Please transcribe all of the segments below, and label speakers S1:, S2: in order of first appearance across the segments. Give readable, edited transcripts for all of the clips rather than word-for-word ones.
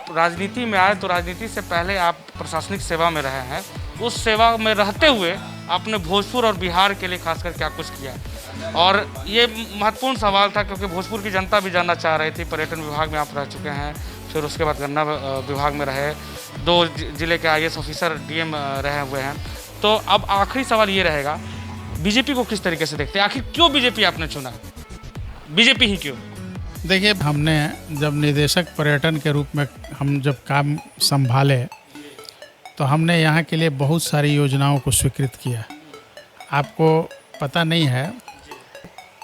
S1: राजनीति में आए तो राजनीति से पहले आप प्रशासनिक सेवा में रहे हैं। उस सेवा में रहते हुए आपने भोजपुर और बिहार के लिए खासकर क्या कुछ किया? और ये महत्वपूर्ण सवाल था क्योंकि भोजपुर की जनता भी जानना चाह रही थी। पर्यटन विभाग में आप रह चुके हैं, फिर उसके बाद गन्ना विभाग में रहे, 2 जिले के आईएएस ऑफिसर डीएम रहे हुए हैं। तो अब आखिरी सवाल ये रहेगा, बीजेपी को किस तरीके से देखते हैं? आखिर क्यों बीजेपी आपने चुना? बीजेपी ही क्यों?
S2: देखिए, हमने जब निदेशक पर्यटन के रूप में हम जब काम संभाले तो हमने यहाँ के लिए बहुत सारी योजनाओं को स्वीकृत किया। आपको पता नहीं है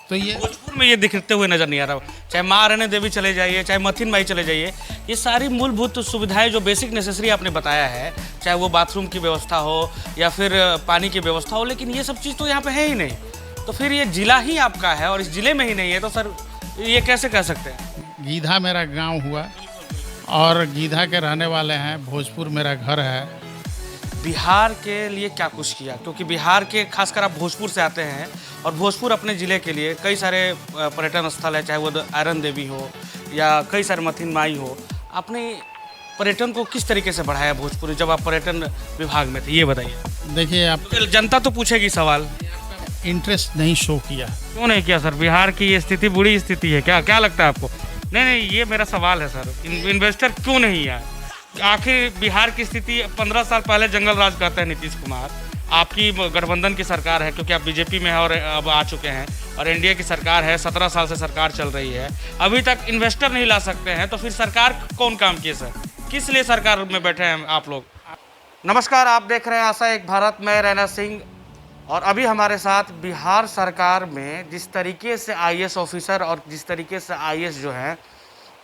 S2: तो ये
S1: भोजपुर में ये दिखते हुए नजर नहीं आ रहा। चाहे माँ अरण्य देवी चले जाइए, चाहे मथिन माई चले जाइए, ये सारी मूलभूत सुविधाएं जो बेसिक नेसेसरी आपने बताया है, चाहे वो बाथरूम की व्यवस्था हो या फिर पानी की व्यवस्था हो, लेकिन ये सब चीज़ तो यहाँ पे है ही नहीं। तो फिर ये जिला ही आपका है और इस जिले में ही नहीं है, तो सर ये कैसे कह सकते हैं?
S2: गीधा मेरा गांव हुआ और गीधा के रहने वाले हैं, भोजपुर मेरा घर है।
S1: बिहार के लिए क्या कुछ किया? क्योंकि बिहार के खासकर आप भोजपुर से आते हैं और भोजपुर अपने ज़िले के लिए कई सारे पर्यटन स्थल है, चाहे वो आयरन देवी हो या कई सारे मथिन माई हो। आपने पर्यटन को किस तरीके से बढ़ाया भोजपुर जब आप पर्यटन विभाग में थे, ये बताइए।
S2: देखिए, आप
S1: जनता तो पूछेगी सवाल,
S2: इंटरेस्ट नहीं शो किया।
S1: क्यों नहीं किया सर? बिहार की ये स्थिति बुरी स्थिति है, क्या लगता है आपको? नहीं, ये मेरा सवाल है सर, इन्वेस्टर क्यों नहीं आया? आखिर बिहार की स्थिति 15 साल पहले जंगल राज कहते हैं नीतीश कुमार, आपकी गठबंधन की सरकार है क्योंकि आप बीजेपी में हैं और अब आ चुके हैं, और एनडीए की सरकार है, 17 साल से सरकार चल रही है, अभी तक इन्वेस्टर नहीं ला सकते हैं, तो फिर सरकार कौन काम किए सर? किस लिए सरकार में बैठे हैं आप लोग? नमस्कार, आप देख रहे हैं आशा एक भारत, मैं रैना सिंह, और अभी हमारे साथ बिहार सरकार में जिस तरीके से आईएएस ऑफिसर और जिस तरीके से आईएएस जो हैं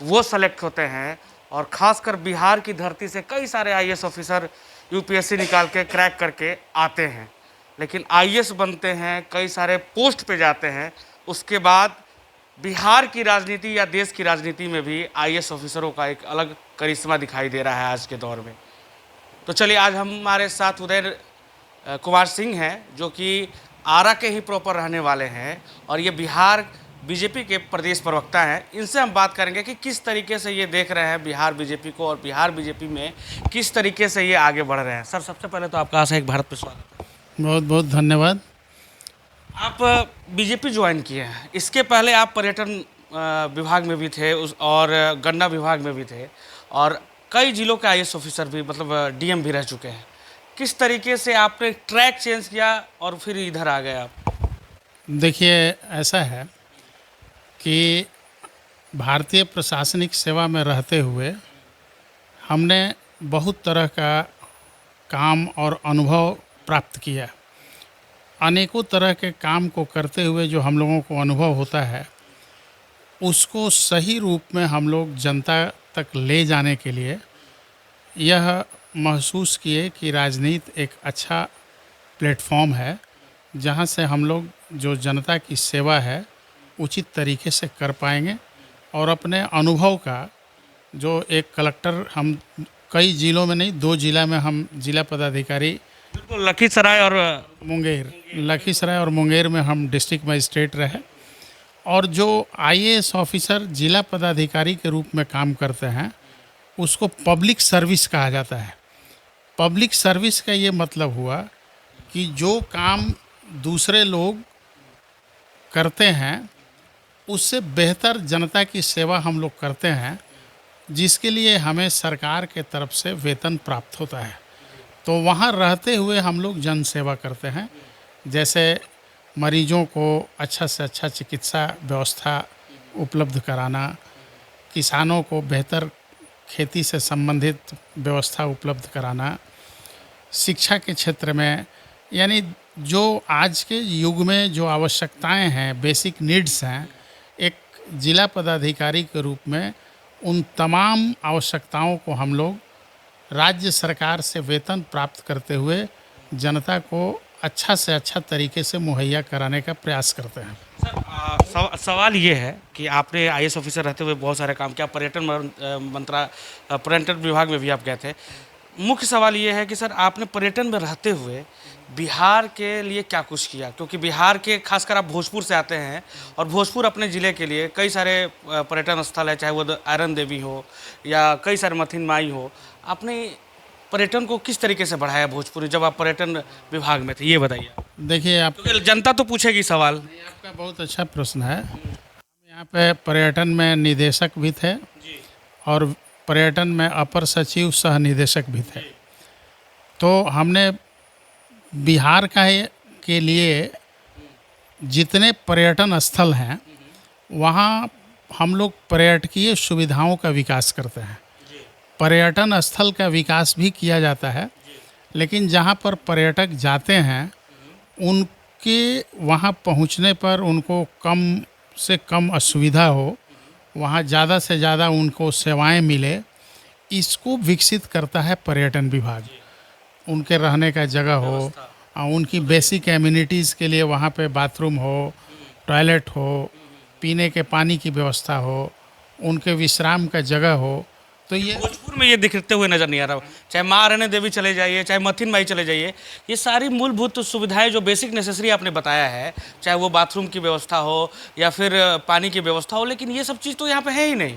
S1: वो सेलेक्ट होते हैं, और ख़ासकर बिहार की धरती से कई सारे आईएएस ऑफिसर यूपीएससी निकाल के क्रैक करके आते हैं, लेकिन आईएएस बनते हैं, कई सारे पोस्ट पे जाते हैं, उसके बाद बिहार की राजनीति या देश की राजनीति में भी आईएएस ऑफिसरों का एक अलग करिश्मा दिखाई दे रहा है आज के दौर में। तो चलिए, आज हमारे साथ उदय कुमार सिंह हैं जो कि आरा के ही प्रॉपर रहने वाले हैं और ये बिहार बीजेपी के प्रदेश प्रवक्ता हैं। इनसे हम बात करेंगे कि किस तरीके से ये देख रहे हैं बिहार बीजेपी को और बिहार बीजेपी में किस तरीके से ये आगे बढ़ रहे हैं। सर, सबसे पहले तो आपका आशा एक भारत पे स्वागत है।
S2: बहुत बहुत धन्यवाद।
S1: आप बीजेपी ज्वाइन किए हैं, इसके पहले आप पर्यटन विभाग में भी थे और गन्ना विभाग में भी थे, और कई जिलों के आईएएस ऑफिसर भी, मतलब डीएम भी रह चुके हैं। किस तरीके से आपने ट्रैक चेंज किया और फिर इधर आ गए आप?
S2: देखिए, ऐसा है कि भारतीय प्रशासनिक सेवा में रहते हुए हमने बहुत तरह का काम और अनुभव प्राप्त किया। अनेकों तरह के काम को करते हुए जो हम लोगों को अनुभव होता है, उसको सही रूप में हम लोग जनता तक ले जाने के लिए यह महसूस किए कि राजनीति एक अच्छा प्लेटफॉर्म है जहां से हम लोग जो जनता की सेवा है उचित तरीके से कर पाएंगे, और अपने अनुभव का जो एक कलेक्टर, हम कई ज़िलों में नहीं, 2 ज़िला में हम जिला पदाधिकारी,
S1: बिल्कुल, लखीसराय
S2: और मुंगेर में हम डिस्ट्रिक्ट मजिस्ट्रेट रहे, और जो आईएएस ऑफिसर जिला पदाधिकारी के रूप में काम करते हैं उसको पब्लिक सर्विस कहा जाता है। पब्लिक सर्विस का ये मतलब हुआ कि जो काम दूसरे लोग करते हैं उससे बेहतर जनता की सेवा हम लोग करते हैं, जिसके लिए हमें सरकार के तरफ से वेतन प्राप्त होता है। तो वहाँ रहते हुए हम लोग जन सेवा करते हैं, जैसे मरीजों को अच्छा से अच्छा चिकित्सा व्यवस्था उपलब्ध कराना, किसानों को बेहतर खेती से संबंधित व्यवस्था उपलब्ध कराना, शिक्षा के क्षेत्र में, यानी जो आज के युग में जो आवश्यकताएं हैं, बेसिक नीड्स हैं, एक जिला पदाधिकारी के रूप में उन तमाम आवश्यकताओं को हम लोग राज्य सरकार से वेतन प्राप्त करते हुए जनता को अच्छा से अच्छा तरीके से मुहैया कराने का प्रयास करते हैं।
S1: सर, सवाल ये है कि आपने आईएएस ऑफिसर रहते हुए बहुत सारे काम किया, पर्यटन विभाग में भी आप गए थे। मुख्य सवाल ये है कि सर, आपने पर्यटन में रहते हुए बिहार के लिए क्या कुछ किया, क्योंकि बिहार के खासकर आप भोजपुर से आते हैं और भोजपुर अपने ज़िले के लिए कई सारे पर्यटन स्थल है, चाहे वो आयरन देवी हो या कई सारे मथिन माई हो। आपने पर्यटन को किस तरीके से बढ़ाया भोजपुर जब आप पर्यटन विभाग में थे, ये बताइए।
S2: देखिए आप,
S1: क्योंकि जनता तो पूछेगी सवाल।
S2: आपका बहुत अच्छा प्रश्न है। हम यहाँ पे पर्यटन में निदेशक भी थे और पर्यटन में अपर सचिव सह निदेशक भी थे। तो हमने बिहार के लिए जितने पर्यटन स्थल हैं वहाँ हम लोग पर्यटकीय सुविधाओं का विकास करते हैं। पर्यटन स्थल का विकास भी किया जाता है, लेकिन जहाँ पर पर्यटक जाते हैं उनके वहाँ पहुँचने पर उनको कम से कम असुविधा हो, वहाँ ज़्यादा से ज़्यादा उनको सेवाएं मिले, इसको विकसित करता है पर्यटन विभाग। उनके रहने का जगह हो, उनकी बेसिक एमिनिटीज़ के लिए वहाँ पे बाथरूम हो, टॉयलेट हो, पीने के पानी की व्यवस्था हो, उनके विश्राम का जगह हो। तो ये
S1: भोजपुर में ये दिखते हुए नजर नहीं आ रहा। चाहे माँ अरण्य देवी चले जाइए, चाहे मथिन माई चले जाइए, ये सारी मूलभूत सुविधाएं जो बेसिक नेसेसरी आपने बताया है, चाहे वो बाथरूम की व्यवस्था हो या फिर पानी की व्यवस्था हो, लेकिन ये सब चीज़ तो यहाँ पे है ही नहीं।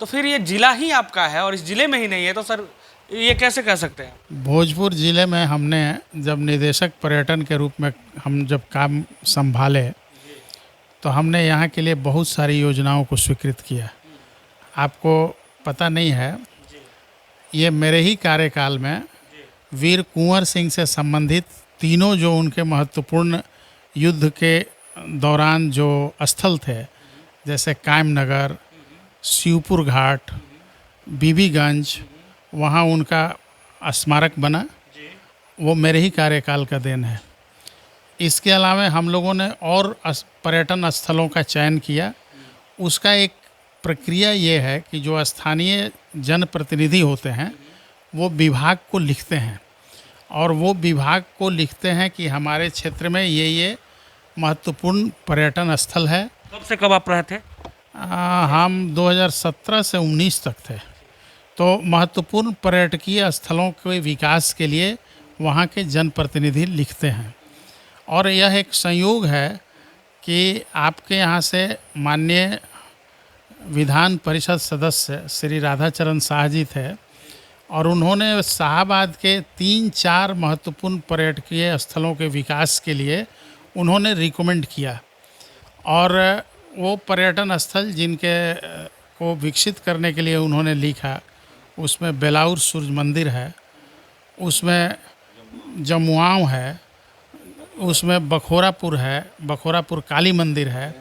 S1: तो फिर ये जिला ही आपका है और इस जिले में ही नहीं है, तो सर ये कैसे कह सकते हैं।
S2: भोजपुर ज़िले में हमने जब निदेशक पर्यटन के रूप में हम जब काम संभाले तो हमने यहाँ के लिए बहुत सारी योजनाओं को स्वीकृत किया। आपको पता नहीं है, ये मेरे ही कार्यकाल में वीर कुंवर सिंह से संबंधित तीनों जो उनके महत्वपूर्ण युद्ध के दौरान जो स्थल थे, जैसे कायमनगर, शिवपुर घाट, बीबीगंज, वहाँ उनका स्मारक बना, वो मेरे ही कार्यकाल का देन है। इसके अलावा हम लोगों ने और पर्यटन स्थलों का चयन किया। उसका एक प्रक्रिया ये है कि जो स्थानीय जनप्रतिनिधि होते हैं वो विभाग को लिखते हैं और वो विभाग को लिखते हैं कि हमारे क्षेत्र में ये महत्वपूर्ण पर्यटन स्थल है।
S1: कब से कब आप रहे थे।
S2: हम 2017 से 19 तक थे। तो महत्वपूर्ण पर्यटकीय स्थलों के विकास के लिए वहाँ के जनप्रतिनिधि लिखते हैं और यह एक संयोग है कि आपके यहाँ से माननीय विधान परिषद सदस्य श्री राधाचरण शाह जी थे और उन्होंने शाहाबाद के 3-4 महत्वपूर्ण पर्यटकीय स्थलों के विकास के लिए उन्होंने रिकमेंड किया और वो पर्यटन स्थल जिनके को विकसित करने के लिए उन्होंने लिखा, उसमें बेलाउर सूर्य मंदिर है, उसमें जमुआव है, उसमें बखोरापुर है, बखोरापुर काली मंदिर है,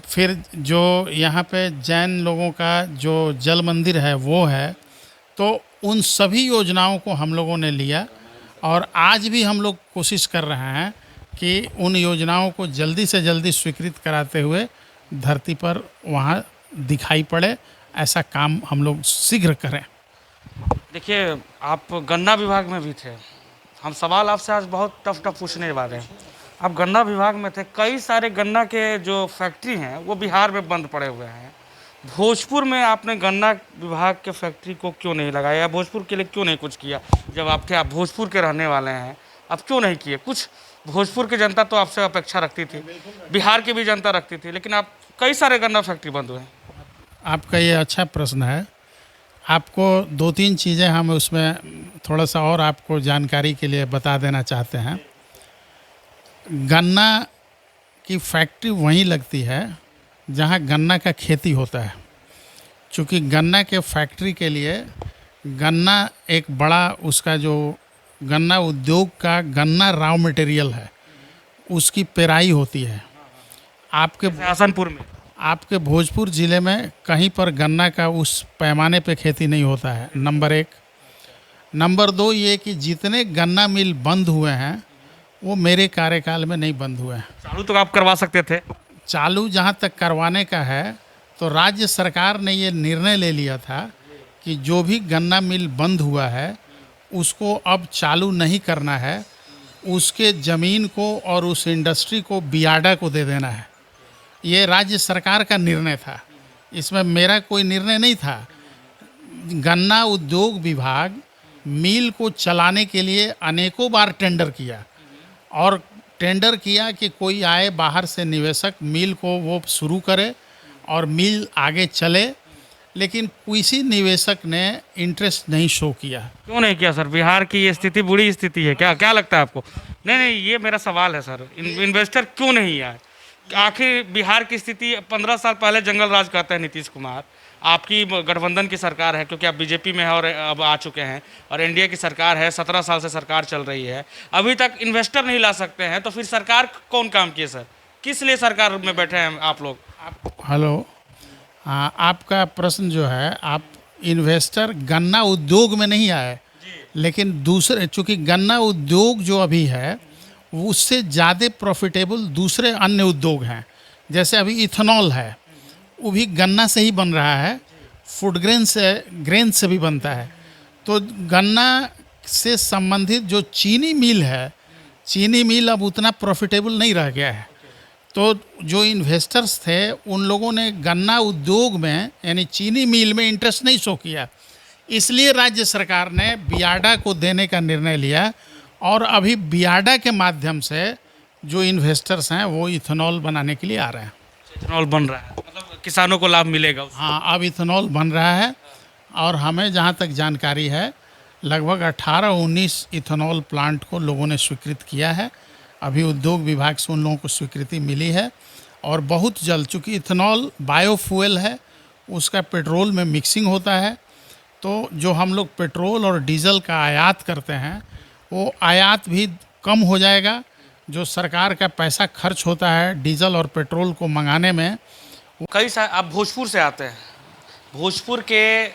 S2: फिर जो यहाँ पे जैन लोगों का जो जल मंदिर है वो है। तो उन सभी योजनाओं को हम लोगों ने लिया और आज भी हम लोग कोशिश कर रहे हैं कि उन योजनाओं को जल्दी से जल्दी स्वीकृत कराते हुए धरती पर वहाँ दिखाई पड़े, ऐसा काम हम लोग शीघ्र करें।
S1: देखिए, आप गन्ना विभाग में भी थे। हम सवाल आपसे आज बहुत टफ पूछने वाले हैं। आप गन्ना विभाग में थे, कई सारे गन्ना के जो फैक्ट्री हैं वो बिहार में बंद पड़े हुए हैं। भोजपुर में आपने गन्ना विभाग के फैक्ट्री को क्यों नहीं लगाया, भोजपुर के लिए क्यों नहीं कुछ किया। जब आप थे, आप भोजपुर के रहने वाले हैं, आप क्यों नहीं किए कुछ। भोजपुर की जनता तो आपसे अपेक्षा रखती थी, बिहार की भी जनता रखती थी, लेकिन आप कई सारे गन्ना फैक्ट्री बंद हुए हैं।
S2: आपका ये अच्छा प्रश्न है। आपको 2-3 चीज़ें हम उसमें थोड़ा सा और आपको जानकारी के लिए बता देना चाहते हैं। गन्ना की फैक्ट्री वहीं लगती है जहाँ गन्ना का खेती होता है। चूँकि गन्ना के फैक्ट्री के लिए गन्ना एक बड़ा उसका जो गन्ना उद्योग का गन्ना रॉ मटेरियल है, उसकी पेराई होती है। आपके भोजपुर ज़िले में कहीं पर गन्ना का उस पैमाने पे खेती नहीं होता है, नंबर 1। नंबर 2 ये कि जितने गन्ना मिल बंद हुए हैं वो मेरे कार्यकाल में नहीं बंद हुए हैं।
S1: चालू तो आप करवा सकते थे।
S2: चालू जहाँ तक करवाने का है तो राज्य सरकार ने ये निर्णय ले लिया था कि जो भी गन्ना मिल बंद हुआ है उसको अब चालू नहीं करना है, उसके ज़मीन को और उस इंडस्ट्री को बियाडा को दे देना है। ये राज्य सरकार का निर्णय था, इसमें मेरा कोई निर्णय नहीं था। गन्ना उद्योग विभाग मिल को चलाने के लिए अनेकों बार टेंडर किया और टेंडर किया कि कोई आए बाहर से निवेशक, मिल को वो शुरू करे और मिल आगे चले, लेकिन किसी निवेशक ने इंटरेस्ट नहीं शो किया।
S1: क्यों नहीं किया सर? बिहार की ये स्थिति बुरी स्थिति है, क्या क्या लगता है आपको? नहीं नहीं, ये मेरा सवाल है सर, इन्वेस्टर क्यों नहीं आए? आखिर बिहार की स्थिति 15 साल पहले जंगल राज कहते हैं नीतीश कुमार, आपकी गठबंधन की सरकार है, क्योंकि आप बीजेपी में हैं और अब आ चुके हैं, और एनडीए की सरकार है, 17 साल से सरकार चल रही है, अभी तक इन्वेस्टर नहीं ला सकते हैं, तो फिर सरकार कौन काम किए सर? किस लिए सरकार में बैठे हैं आप लोग?
S2: हेलो, हाँ, आपका प्रश्न जो है, आप इन्वेस्टर गन्ना उद्योग में नहीं आए, लेकिन दूसरे, चूँकि गन्ना उद्योग जो अभी है वो उससे ज़्यादा प्रॉफिटेबल दूसरे अन्य उद्योग हैं। जैसे अभी इथेनॉल है, वो भी गन्ना से ही बन रहा है, फूड ग्रेन से भी बनता है। तो गन्ना से संबंधित जो चीनी मिल है, चीनी मिल अब उतना प्रॉफिटेबल नहीं रह गया है। तो जो इन्वेस्टर्स थे उन लोगों ने गन्ना उद्योग में यानी चीनी मिल में इंटरेस्ट नहीं शो किया, इसलिए राज्य सरकार ने बियाडा को देने का निर्णय लिया, और अभी बियाडा के माध्यम से जो इन्वेस्टर्स हैं वो इथेनॉल बनाने के लिए आ रहे हैं।
S1: इथेनॉल बन रहा है, मतलब किसानों को लाभ मिलेगा उससे।
S2: हाँ, अब इथेनॉल बन रहा है, और हमें जहाँ तक जानकारी है लगभग 18-19 इथेनॉल प्लांट को लोगों ने स्वीकृत किया है। अभी उद्योग विभाग से उन लोगों को स्वीकृति मिली है, और बहुत जल्द, चूँकि इथेनॉल बायोफ्यूल है, उसका पेट्रोल में मिक्सिंग होता है, तो जो हम लोग पेट्रोल और डीजल का आयात करते हैं वो आयात भी कम हो जाएगा। जो सरकार का पैसा खर्च होता है डीजल और पेट्रोल को मंगाने में।
S1: कई सारे, आप भोजपुर से आते हैं, भोजपुर के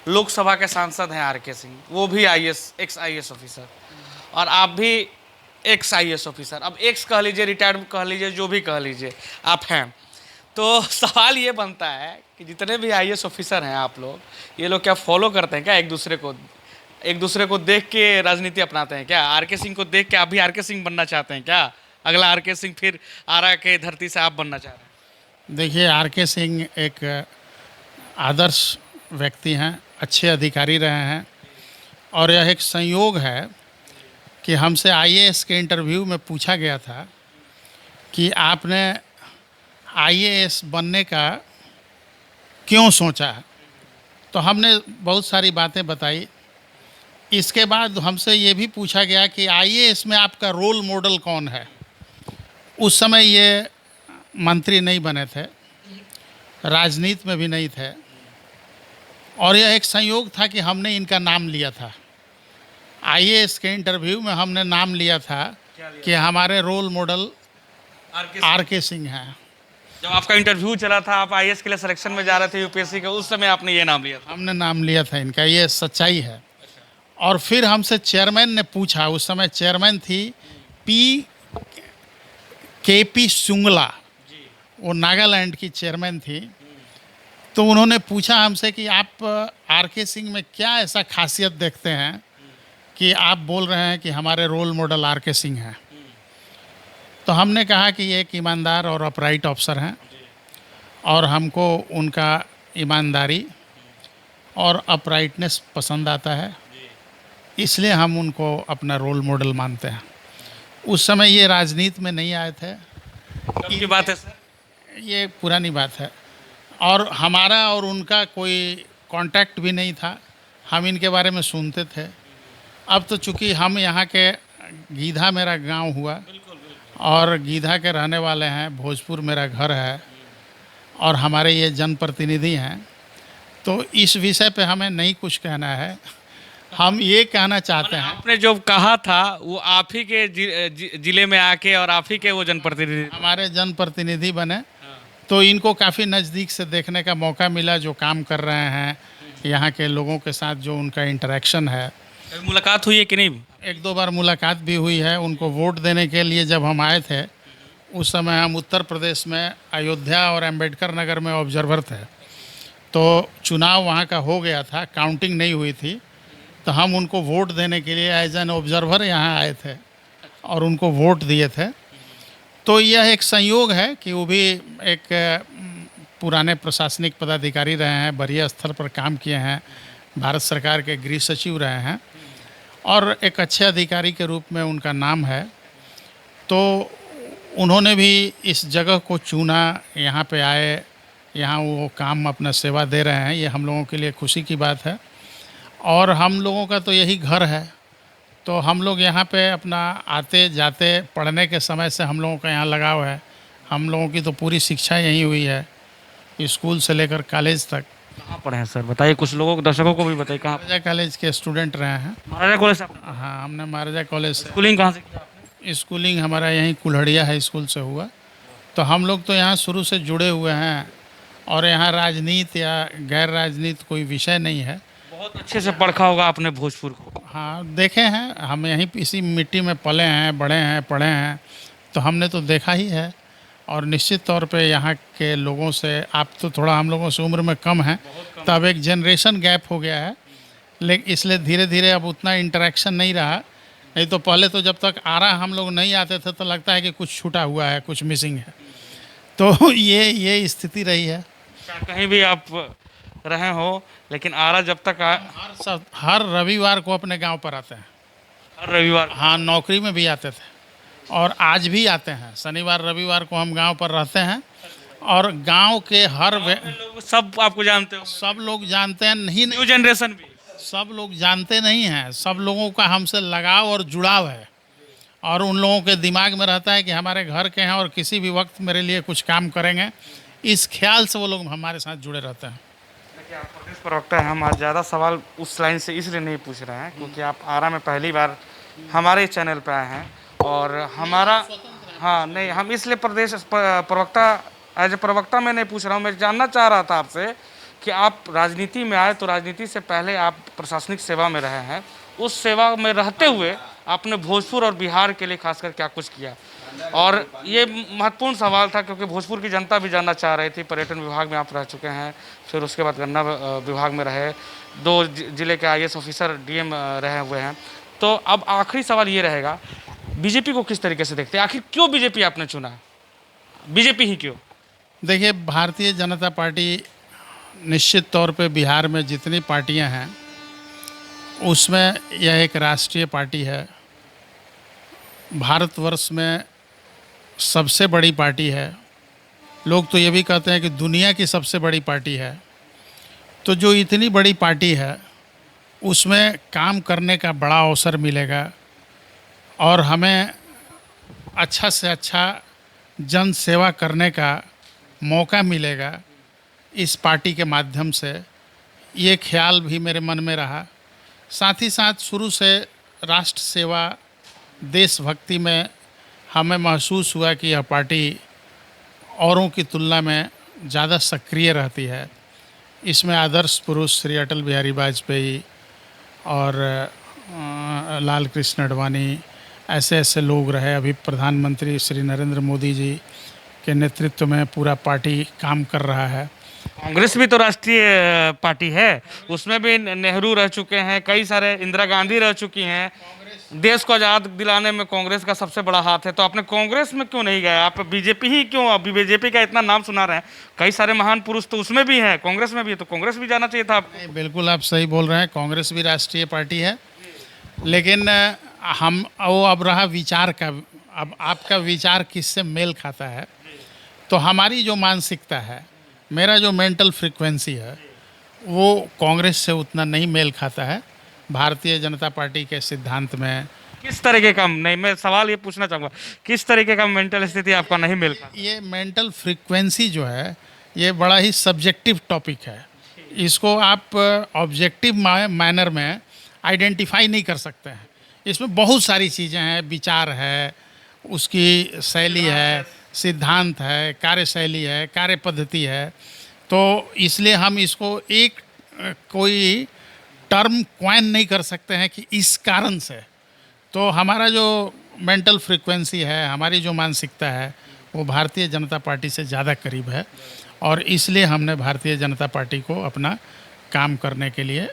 S1: लोकसभा के सांसद हैं आर.के. सिंह, वो भी एक्स आईएएस ऑफिसर, और आप भी एक्स आईएएस ऑफिसर, अब एक्स कह लीजिए, रिटायर्ड कह लीजिए, जो भी कह लीजिए, आप हैं। तो सवाल ये बनता है कि जितने भी आईएएस ऑफिसर हैं आप लोग, ये लोग क्या फॉलो करते हैं क्या एक दूसरे को देख के राजनीति अपनाते हैं क्या? आर.के. सिंह को देख के आप भी आर.के. सिंह बनना चाहते हैं क्या? अगला आर.के. सिंह फिर आरा के धरती से आप बनना चाह रहे हैं?
S2: देखिए, आर.के. सिंह एक आदर्श व्यक्ति हैं, अच्छे अधिकारी रहे हैं, और यह एक संयोग है कि हमसे आईएएस के इंटरव्यू में पूछा गया था कि आपने आईएएस बनने का क्यों सोचा, तो हमने बहुत सारी बातें बताई। इसके बाद हमसे ये भी पूछा गया कि आईएएस में आपका रोल मॉडल कौन है। उस समय ये मंत्री नहीं बने थे, राजनीति में भी नहीं थे, और यह एक संयोग था कि हमने इनका नाम लिया था। आईएएस के इंटरव्यू में हमने नाम लिया था कि हमारे रोल मॉडल आर.के. सिंह हैं।
S1: जब आपका इंटरव्यू चला था, आप आईएएस के लिए सिलेक्शन में जा रहे थे यूपीएससी के, उस समय आपने ये नाम लिया था?
S2: हमने नाम लिया था इनका, ये सच्चाई है। और फिर हमसे चेयरमैन ने पूछा, उस समय चेयरमैन थी केपी शुंगला, वो नागालैंड की चेयरमैन थी। तो उन्होंने पूछा हमसे कि आप आर.के. सिंह में क्या ऐसा खासियत देखते हैं कि आप बोल रहे हैं कि हमारे रोल मॉडल आर.के. सिंह हैं। तो हमने कहा कि ये एक ईमानदार और अपराइट अफसर हैं, और हमको उनका ईमानदारी और अपराइटनेस पसंद आता है, इसलिए हम उनको अपना रोल मॉडल मानते हैं। उस समय ये राजनीति में नहीं आए थे।
S1: कब की बात है सर?
S2: ये पुरानी बात है, और हमारा और उनका कोई कांटेक्ट भी नहीं था, हम इनके बारे में सुनते थे। अब तो चूँकि हम यहाँ के, गीधा मेरा गांव हुआ, और गीधा के रहने वाले हैं, भोजपुर मेरा घर है, और हमारे ये जनप्रतिनिधि हैं, तो इस विषय पे हमें नहीं कुछ कहना है। हम ये कहना चाहते हैं,
S1: आपने जो कहा था वो आप ही के जिले में आके, और आप ही के वो जनप्रतिनिधि,
S2: हमारे जनप्रतिनिधि बने, तो इनको काफ़ी नज़दीक से देखने का मौका मिला, जो काम कर रहे हैं, यहाँ के लोगों के साथ जो उनका इंटरेक्शन है।
S1: मुलाकात हुई है कि नहीं?
S2: 1-2 बार मुलाकात भी हुई है। उनको वोट देने के लिए जब हम आए थे, उस समय हम उत्तर प्रदेश में अयोध्या और अम्बेडकर नगर में ऑब्जर्वर थे, तो चुनाव वहाँ का हो गया था, काउंटिंग नहीं हुई थी, तो हम उनको वोट देने के लिए एज एन ऑब्जर्वर यहाँ आए थे और उनको वोट दिए थे। तो यह एक संयोग है कि वो भी एक पुराने प्रशासनिक पदाधिकारी रहे हैं, वरीय स्तर पर काम किए हैं, भारत सरकार के गृह सचिव रहे हैं, और एक अच्छे अधिकारी के रूप में उनका नाम है। तो उन्होंने भी इस जगह को चुना, यहाँ पे आए, यहाँ वो काम अपना सेवा दे रहे हैं। ये हम लोगों के लिए खुशी की बात है और हम लोगों का तो यही घर है। तो हम लोग यहाँ पे अपना आते जाते, पढ़ने के समय से हम लोगों का यहाँ लगाव है। हम लोगों की तो पूरी शिक्षा यहीं हुई है, स्कूल से लेकर कॉलेज तक।
S1: कहाँ पढ़े हैं सर, बताइए, कुछ लोगों को, दर्शकों को भी बताइए कहाँ।
S2: महाराजा कॉलेज के स्टूडेंट रहे हैं।
S1: महाराजा कॉलेज से आपने
S2: हाँ, हमने महाराजा कॉलेज से
S1: स्कूलिंग कहाँ से किया आपने?
S2: स्कूलिंग हमारा यहीं कुल्हड़िया हाई स्कूल से हुआ। तो हम लोग तो यहाँ शुरू से जुड़े हुए हैं और यहाँ राजनीति या गैर राजनीति कोई विषय नहीं है।
S1: बहुत अच्छे से पढ़ा होगा आपने भोजपुर को।
S2: हाँ, देखे हैं, हम यहीं इसी मिट्टी में पले हैं, बड़े हैं, पढ़े हैं, तो हमने तो देखा ही है। और निश्चित तौर पे यहाँ के लोगों से, आप तो थोड़ा हम लोगों से उम्र में कम हैं, तो अब एक जनरेशन गैप हो गया है, लेकिन इसलिए धीरे धीरे अब उतना इंटरेक्शन नहीं रहा। नहीं तो पहले तो जब तक आरा हम लोग नहीं आते थे तो लगता है कि कुछ छूटा हुआ है, कुछ मिसिंग है। तो ये स्थिति रही है।
S1: कहीं भी आप रहे हो, लेकिन आरा जब तक
S2: हर रविवार को अपने गांव पर आते हैं।
S1: हर रविवार।
S2: हाँ, नौकरी में भी आते थे और आज भी आते हैं। शनिवार रविवार को हम गांव पर रहते हैं और गांव के
S1: लोग सब आपको जानते हो,
S2: सब लोग जानते हैं। नहीं,
S1: न्यू जनरेशन भी
S2: सब लोग जानते नहीं हैं। सब लोगों का हमसे लगाव और जुड़ाव है और उन लोगों के दिमाग में रहता है कि हमारे घर के हैं और किसी भी वक्त मेरे लिए कुछ काम करेंगे। इस ख्याल से वो लोग हमारे साथ जुड़े रहते हैं।
S1: देखिए, आप प्रदेश प्रवक्ता हैं। हम आज ज़्यादा सवाल उस लाइन से इसलिए नहीं पूछ रहे हैं क्योंकि आप आरा में पहली बार हमारे चैनल पे आए हैं और हमारा, हाँ नहीं, हम इसलिए प्रदेश प्रवक्ता, एज ए प्रवक्ता मैं नहीं पूछ रहा हूँ। मैं जानना चाह रहा था आपसे कि आप राजनीति में आए तो राजनीति से पहले आप प्रशासनिक सेवा में रहे हैं। उस सेवा में रहते हुए आपने भोजपुर और बिहार के लिए खासकर क्या कुछ किया? और ये महत्वपूर्ण सवाल था क्योंकि भोजपुर की जनता भी जानना चाह रही थी। पर्यटन विभाग में आप रह चुके हैं, फिर उसके बाद गन्ना विभाग में रहे, 2 जिले के IAS ऑफिसर, DM रहे हुए हैं। तो अब आखिरी सवाल ये रहेगा, बीजेपी को किस तरीके से देखते हैं? आखिर क्यों बीजेपी आपने चुना? बीजेपी ही क्यों?
S2: देखिए, भारतीय जनता पार्टी निश्चित तौर पे बिहार में जितनी पार्टियां हैं उसमें यह एक राष्ट्रीय पार्टी है। भारतवर्ष में सबसे बड़ी पार्टी है। लोग तो ये भी कहते हैं कि दुनिया की सबसे बड़ी पार्टी है। तो जो इतनी बड़ी पार्टी है उसमें काम करने का बड़ा अवसर मिलेगा और हमें अच्छा से अच्छा जन सेवा करने का मौका मिलेगा इस पार्टी के माध्यम से। ये ख्याल भी मेरे मन में रहा। साथ ही साथ शुरू से राष्ट्र सेवा, देशभक्ति में हमें महसूस हुआ कि यह पार्टी औरों की तुलना में ज़्यादा सक्रिय रहती है। इसमें आदर्श पुरुष श्री अटल बिहारी वाजपेयी और लाल कृष्ण आडवाणी, ऐसे ऐसे लोग रहे। अभी प्रधानमंत्री श्री नरेंद्र मोदी जी के नेतृत्व में पूरा पार्टी काम कर रहा है।
S1: कांग्रेस भी तो राष्ट्रीय पार्टी है, उसमें भी नेहरू रह चुके हैं, कई सारे, इंदिरा गांधी रह चुकी हैं। देश को आज़ाद दिलाने में कांग्रेस का सबसे बड़ा हाथ है। तो आपने कांग्रेस में क्यों नहीं गए? आप बीजेपी ही क्यों? अभी बीजेपी का इतना नाम सुना रहे हैं, कई सारे महान पुरुष तो उसमें भी हैं, कांग्रेस में भी है, तो कांग्रेस भी जाना चाहिए था आपको।
S2: बिल्कुल, आप सही बोल रहे हैं, कांग्रेस भी राष्ट्रीय पार्टी है। लेकिन हम वो अब रहा विचार का। अब आपका विचार किससे मेल खाता है? तो हमारी जो मानसिकता है, मेरा जो मेंटल फ्रीक्वेंसी है, वो कांग्रेस से उतना नहीं मेल खाता है। भारतीय जनता पार्टी के सिद्धांत में
S1: किस तरीके का, नहीं, मैं सवाल ये पूछना चाहूँगा, किस तरीके का मेंटल स्थिति आपका नहीं मिल पा?
S2: ये मेंटल फ्रीक्वेंसी जो है, ये बड़ा ही सब्जेक्टिव टॉपिक है। इसको आप ऑब्जेक्टिव मैनर में आइडेंटिफाई नहीं कर सकते हैं। इसमें बहुत सारी चीज़ें हैं, विचार है, उसकी शैली है, सिद्धांत है, कार्यशैली है, कार्य पद्धति है। तो इसलिए हम इसको एक कोई टर्म क्वाइन नहीं कर सकते हैं कि इस कारण से। तो हमारा जो मेंटल फ्रीक्वेंसी है, हमारी जो मानसिकता है, वो भारतीय जनता पार्टी से ज़्यादा करीब है और इसलिए हमने भारतीय जनता पार्टी को अपना काम करने के लिए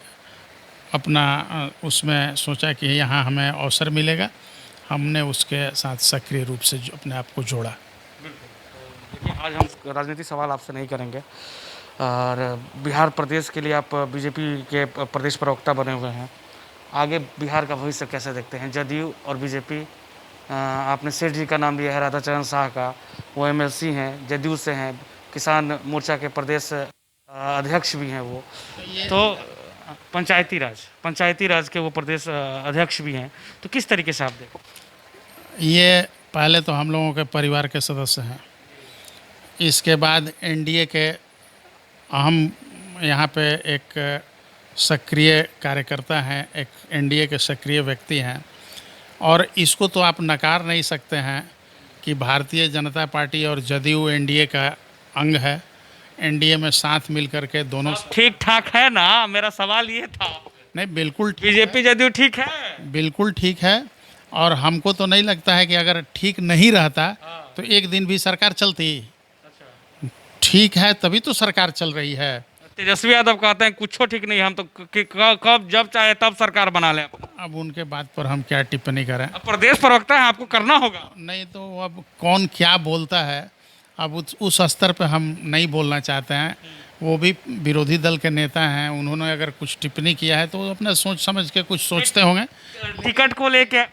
S2: अपना उसमें सोचा कि यहाँ हमें अवसर मिलेगा। हमने उसके साथ सक्रिय रूप से अपने आप को जोड़ा।
S1: देखिए, आज हम राजनीतिक सवाल आपसे नहीं करेंगे और बिहार प्रदेश के लिए आप बीजेपी के प्रदेश प्रवक्ता बने हुए हैं। आगे बिहार का भविष्य कैसे देखते हैं? जदयू और बीजेपी आपने सेठ जी का नाम लिया है, राधाचरण शाह का, वो एमएलसी हैं, जदयू से हैं, किसान मोर्चा के प्रदेश अध्यक्ष भी हैं वो। तो पंचायती राज के वो प्रदेश अध्यक्ष भी हैं। तो किस तरीके से आप देखो?
S2: ये पहले तो हम लोगों के परिवार के सदस्य हैं, इसके बाद एनडीए के अहम यहाँ पे एक सक्रिय कार्यकर्ता हैं, एक एनडीए के सक्रिय व्यक्ति हैं, और इसको तो आप नकार नहीं सकते हैं कि भारतीय जनता पार्टी और जदयू एनडीए का अंग है। एनडीए में साथ मिल करके दोनों
S1: ठीक ठाक है ना, मेरा सवाल ये था।
S2: नहीं, बिल्कुल
S1: बीजेपी जदयू ठीक है,
S2: बिल्कुल ठीक है। और हमको तो नहीं लगता है कि अगर ठीक नहीं रहता तो एक दिन भी सरकार चलती। ठीक है तभी तो सरकार चल रही है।
S1: तेजस्वी यादव कहते हैं कुछ ठीक नहीं, हम तो कब जब चाहे तब सरकार बना ले।
S2: अब उनके बात पर हम क्या टिप्पणी करें?
S1: अब प्रदेश प्रवक्ता है, आपको करना होगा।
S2: नहीं तो अब कौन क्या बोलता है, अब उस स्तर पे हम नहीं बोलना चाहते हैं। वो भी विरोधी दल के नेता हैं, उन्होंने अगर कुछ टिप्पणी किया है तो वो अपना सोच समझ के कुछ सोचते होंगे।
S1: टिकट को लेके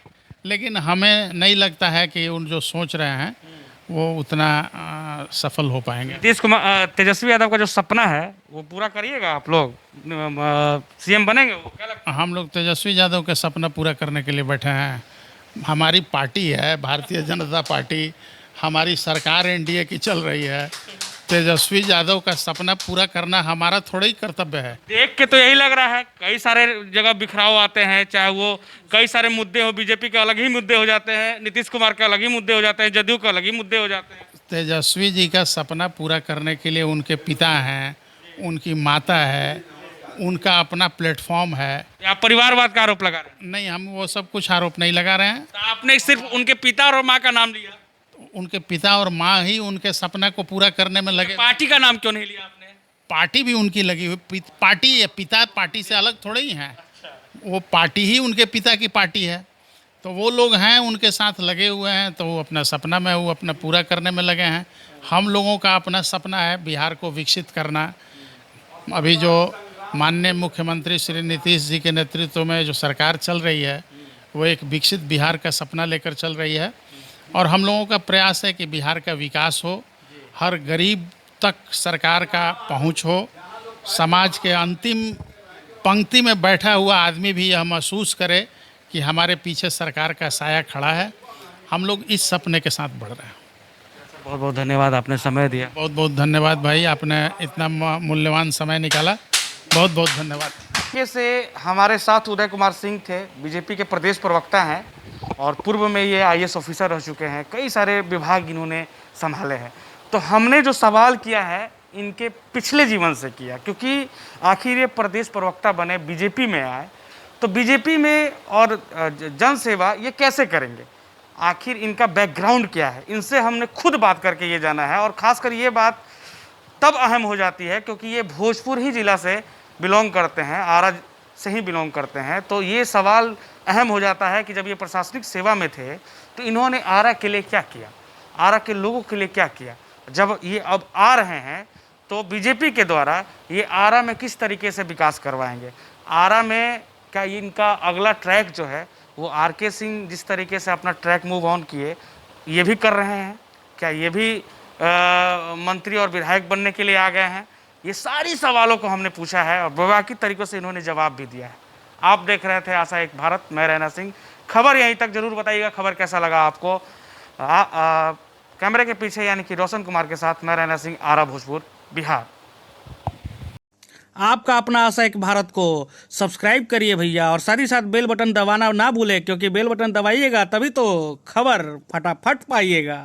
S2: लेकिन हमें नहीं लगता है कि उन जो सोच रहे हैं वो उतना सफल हो पाएंगे।
S1: नीतीश कुमार तेजस्वी यादव का जो सपना है वो पूरा करिएगा आप लोग, सीएम बनेंगे वो, क्या लगता है?
S2: हम लोग तेजस्वी यादव का सपना पूरा करने के लिए बैठे हैं। हमारी पार्टी है भारतीय जनता पार्टी, हमारी सरकार एनडीए की चल रही है। तेजस्वी यादव का सपना पूरा करना हमारा थोड़ा ही कर्तव्य है।
S1: देख के तो यही लग रहा है, कई सारे जगह बिखराव आते हैं, चाहे वो कई सारे मुद्दे हो, बीजेपी के अलग ही मुद्दे हो जाते हैं, नीतीश कुमार के अलग ही मुद्दे हो जाते हैं, जदयू के अलग ही मुद्दे हो जाते हैं।
S2: तेजस्वी जी का सपना पूरा करने के लिए उनके पिता हैं, उनकी माता है, उनका अपना प्लेटफॉर्म है।
S1: आप परिवारवाद का आरोप लगा रहे हैं?
S2: नहीं, हम वो सब कुछ आरोप नहीं लगा रहे हैं।
S1: तो आपने सिर्फ उनके पिता और माँ का नाम लिया।
S2: उनके पिता और माँ ही उनके सपना को पूरा करने में लगे।
S1: पार्टी का नाम क्यों नहीं लिया आपने?
S2: पार्टी भी उनकी लगी हुई पार्टी है, पिता पार्टी से अलग थोड़े ही हैं। वो पार्टी ही उनके पिता की पार्टी है, तो वो लोग हैं उनके साथ लगे हुए हैं, तो वो अपना सपना में वो अपना पूरा करने में लगे हैं। हम लोगों का अपना सपना है बिहार को विकसित करना। अभी जो माननीय मुख्यमंत्री श्री नीतीश जी के नेतृत्व में जो सरकार चल रही है वो एक विकसित बिहार का सपना लेकर चल रही है, और हम लोगों का प्रयास है कि बिहार का विकास हो, हर गरीब तक सरकार का पहुंच हो, समाज के अंतिम पंक्ति में बैठा हुआ आदमी भी यह महसूस करे कि हमारे पीछे सरकार का साया खड़ा है। हम लोग इस सपने के साथ बढ़ रहे हैं।
S1: बहुत बहुत धन्यवाद, आपने समय दिया।
S2: बहुत बहुत धन्यवाद भाई, आपने इतना मूल्यवान समय निकाला, बहुत बहुत धन्यवाद।
S1: ये से हमारे साथ उदय कुमार सिंह थे, बीजेपी के प्रदेश प्रवक्ता हैं, और पूर्व में ये आईएएस ऑफिसर रह चुके हैं, कई सारे विभाग इन्होंने संभाले हैं। तो हमने जो सवाल किया है इनके पिछले जीवन से किया, क्योंकि आखिर ये प्रदेश प्रवक्ता बने, बीजेपी में आए, तो बीजेपी में और जन सेवा ये कैसे करेंगे, आखिर इनका बैकग्राउंड क्या है, इनसे हमने खुद बात करके ये जाना है। और ख़ासकर ये बात तब अहम हो जाती है क्योंकि ये भोजपुर ही ज़िला से बिलोंग करते हैं, आरा से ही बिलोंग करते हैं। तो ये सवाल अहम हो जाता है कि जब ये प्रशासनिक सेवा में थे तो इन्होंने आरा के लिए क्या किया, आरा के लोगों के लिए क्या किया। जब ये अब आ रहे हैं तो बीजेपी के द्वारा ये आरा में किस तरीके से विकास करवाएंगे, आरा में क्या इनका अगला ट्रैक जो है वो आरके सिंह जिस तरीके से अपना ट्रैक मूव ऑन किए ये भी कर रहे हैं, क्या ये भी मंत्री और विधायक बनने के लिए आ गए हैं। ये सारी सवालों को हमने पूछा है और विवादित तरीक़ों से इन्होंने जवाब भी दिया है। आप देख रहे थे आशा एक भारत, मैं रैना सिंह। खबर यहीं तक, जरूर बताइएगा खबर कैसा लगा आपको। कैमरे के पीछे यानी कि रोशन कुमार के साथ मैं रैना सिंह, आरा भोजपुर, बिहार। आपका अपना आशा एक भारत को सब्सक्राइब करिए भैया, और साथ ही साथ बेल बटन दबाना ना भूलें, क्योंकि बेल बटन दबाइएगा तभी तो खबर फटाफट पाइएगा।